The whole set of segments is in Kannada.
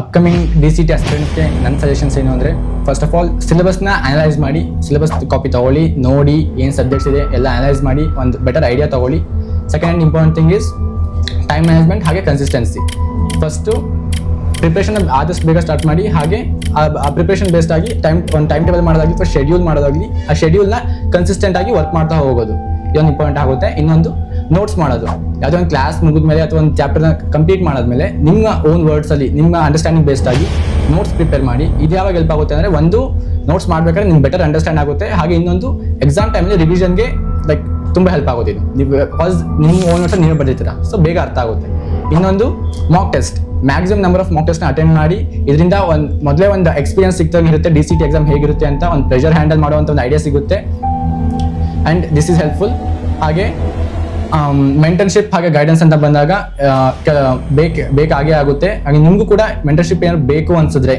ಅಪ್ಕಮಿಂಗ್ DCT ಅಸ್ಪಿರೆಂಟ್ಸ್ಗೆ ನನ್ನ ಸಜೆಷನ್ಸ್ ಏನು ಅಂದರೆ, ಫಸ್ಟ್ ಆಫ್ ಆಲ್ ಸಿಲೆಬಸ್ನ ಅನಲೈಸ್ ಮಾಡಿ, ಸಿಲೆಬಸ್ ಕಾಪಿ ತೊಗೊಳ್ಳಿ, ನೋಡಿ ಏನು ಸಬ್ಜೆಕ್ಟ್ಸ್ ಇದೆ ಎಲ್ಲ ಅನಲೈಸ್ ಮಾಡಿ ಒಂದು ಬೆಟರ್ ಐಡಿಯಾ ತೊಗೊಳ್ಳಿ. Second important thing is time management ಹಾಗೆ ಕನ್ಸಿಸ್ಟೆನ್ಸಿ. ಫಸ್ಟು ಪ್ರಿಪ್ರೇಷನ್ ಆದಷ್ಟು ಬೇಗ ಸ್ಟಾರ್ಟ್ ಮಾಡಿ, ಹಾಗೆ ಆ ಪ್ರಿಪ್ರೇಷನ್ ಬೇಸ್ಡ್ ಆಗಿ ಒಂದು ಟೈಮ್ ಟೇಬಲ್ ಮಾಡೋದಾಗಲಿ ಅಥವಾ ಶೆಡ್ಯೂಲ್ ಮಾಡೋದಾಗಲಿ, ಆ ಶೆಡ್ಯೂಲ್ನ ಕನ್ಸಿಸ್ಟೆಂಟ್ ಆಗಿ ವರ್ಕ್ ಮಾಡ್ತಾ ಹೋಗೋದು, ಇದೊಂದು ಇಂಪಾರ್ಟೆಂಟ್ ಆಗುತ್ತೆ. ಇನ್ನೊಂದು ನೋಟ್ಸ್ ಮಾಡೋದು, ಯಾವುದೋ ಒಂದು ಕ್ಲಾಸ್ ಮುಗಿದ್ಮೇಲೆ ಅಥವಾ ಒಂದು ಚಾಪ್ಟರ್ನ ಕಂಪ್ಲೀಟ್ ಮಾಡಾದ್ಮೇಲೆ ನಿಮ್ಮ ಓನ್ ವರ್ಡ್ಸಲ್ಲಿ ನಿಮ್ಮ ಅಂಡರ್ಸ್ಟ್ಯಾಂಡಿಂಗ್ ಬೇಸ್ಡ್ ಆಗಿ ನೋಟ್ಸ್ ಪ್ರಿಪೇರ್ ಮಾಡಿ. ಇದು ಯಾವಾಗ ಹೆಲ್ಪ್ ಆಗುತ್ತೆ ಅಂದರೆ, ಒಂದು ನೋಟ್ಸ್ ಮಾಡಬೇಕಾದ್ರೆ ನಿಮ್ಗೆ ಬೆಟರ್ ಅಂಡರ್ಸ್ಟ್ಯಾಂಡ್ ಆಗುತ್ತೆ, ಹಾಗೆ ಇನ್ನೊಂದು ಎಕ್ಸಾಮ್ ಟೈಮಲ್ಲಿ ರಿವಿಷನ್ಗೆ ಲೈಕ್ ತುಂಬ ಹೆಲ್ಪ್ ಆಗುತ್ತೆ ಇದು. ನೀವು ಬಿಕಾಸ್ ನಿಮ್ಮ ಓನ್ ನೋಟ್ಸ್ ನೀವು ಬರ್ದಿರ್ತೀರ, ಸೊ ಬೇಗ ಅರ್ಥ ಆಗುತ್ತೆ. ಇನ್ನೊಂದು mock test, maximum number of mock ಟೆಸ್ಟ್ನ ಅಟೆಂಡ್ ಮಾಡಿ. ಇದರಿಂದ ಮೊದಲೇ ಒಂದು ಎಕ್ಸ್ಪೀರಿಯನ್ಸ್ ಸಿಗ್ತಾಗಿರುತ್ತೆ, DCT ಎಕ್ಸಾಮ್ ಹೇಗಿರುತ್ತೆ ಅಂತ ಒಂದು ಪ್ರೆಷರ್ ಹ್ಯಾಂಡಲ್ ಮಾಡುವಂಥ ಒಂದು ಐಡಿಯಾ ಸಿಗುತ್ತೆ. And this is helpful. ಹಾಗೆ ಮೆಂಟರ್ಶಿಪ್ ಹಾಗೆ ಗೈಡೆನ್ಸ್ ಅಂತ ಬಂದಾಗ ಬೇಕಾಗೇ ಆಗುತ್ತೆ. ಹಾಗೆ ನಿಮಗೂ ಕೂಡ ಮೆಂಟರ್ಶಿಪ್ ಏನಾದ್ರು ಬೇಕು ಅನ್ಸಿದ್ರೆ,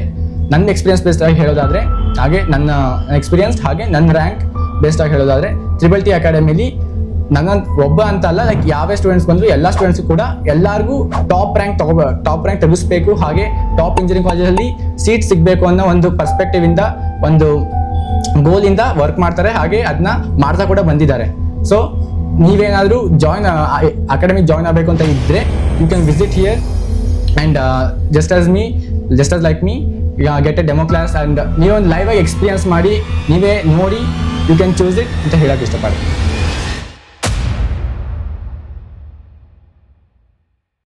ನನ್ನ ಎಕ್ಸ್ಪೀರಿಯನ್ಸ್ ಬೇಸ್ಡ್ ಆಗಿ ಹೇಳೋದಾದರೆ, ಹಾಗೆ ನನ್ನ ಎಕ್ಸ್ಪೀರಿಯನ್ಸ್ ಹಾಗೆ ನನ್ನ ರ್ಯಾಂಕ್ ಬೇಸ್ಡ್ ಆಗಿ ಹೇಳೋದಾದರೆ, TTT ಅಕಾಡೆಮಿಲಿ ನನ್ನ ಒಬ್ಬ ಅಂತ ಅಲ್ಲ, ಲೈಕ್ ಯಾವೇ ಸ್ಟೂಡೆಂಟ್ಸ್ ಬಂದರೂ ಎಲ್ಲ ಸ್ಟೂಡೆಂಟ್ಸ್ ಕೂಡ ಎಲ್ಲರಿಗೂ ಟಾಪ್ ರ್ಯಾಂಕ್ ತೆಗಿಸ್ಬೇಕು, ಹಾಗೆ ಟಾಪ್ ಇಂಜಿನಿಯರಿಂಗ್ ಕಾಲೇಜಲ್ಲಿ ಸೀಟ್ ಸಿಗಬೇಕು ಅನ್ನೋ ಒಂದು ಪರ್ಸ್ಪೆಕ್ಟಿವ್ ಇಂದ, ಒಂದು ಗೋಲಿಂದ ವರ್ಕ್ ಮಾಡ್ತಾರೆ, ಹಾಗೆ ಅದನ್ನ ಮಾಡ್ತಾ ಕೂಡ ಬಂದಿದ್ದಾರೆ. ಸೊ ನೀವೇನಾದರೂ ಅಕಾಡೆಮಿಕ್ ಜಾಯ್ನ್ ಆಗಬೇಕು ಅಂತ ಇದ್ದರೆ, you can visit here and just ask like me get a demo class and ನೀವೊಂದು ಲೈವ್ ಆಗಿ ಎಕ್ಸ್ಪೀರಿಯನ್ಸ್ ಮಾಡಿ, ನೀವೇ ನೋಡಿ ಯು ಕ್ಯಾನ್ ಚೂಸ್ ಇಟ್ ಅಂತ ಹೇಳೋಕ್ಕೆ ಇಷ್ಟಪಡ್ತೀನಿ.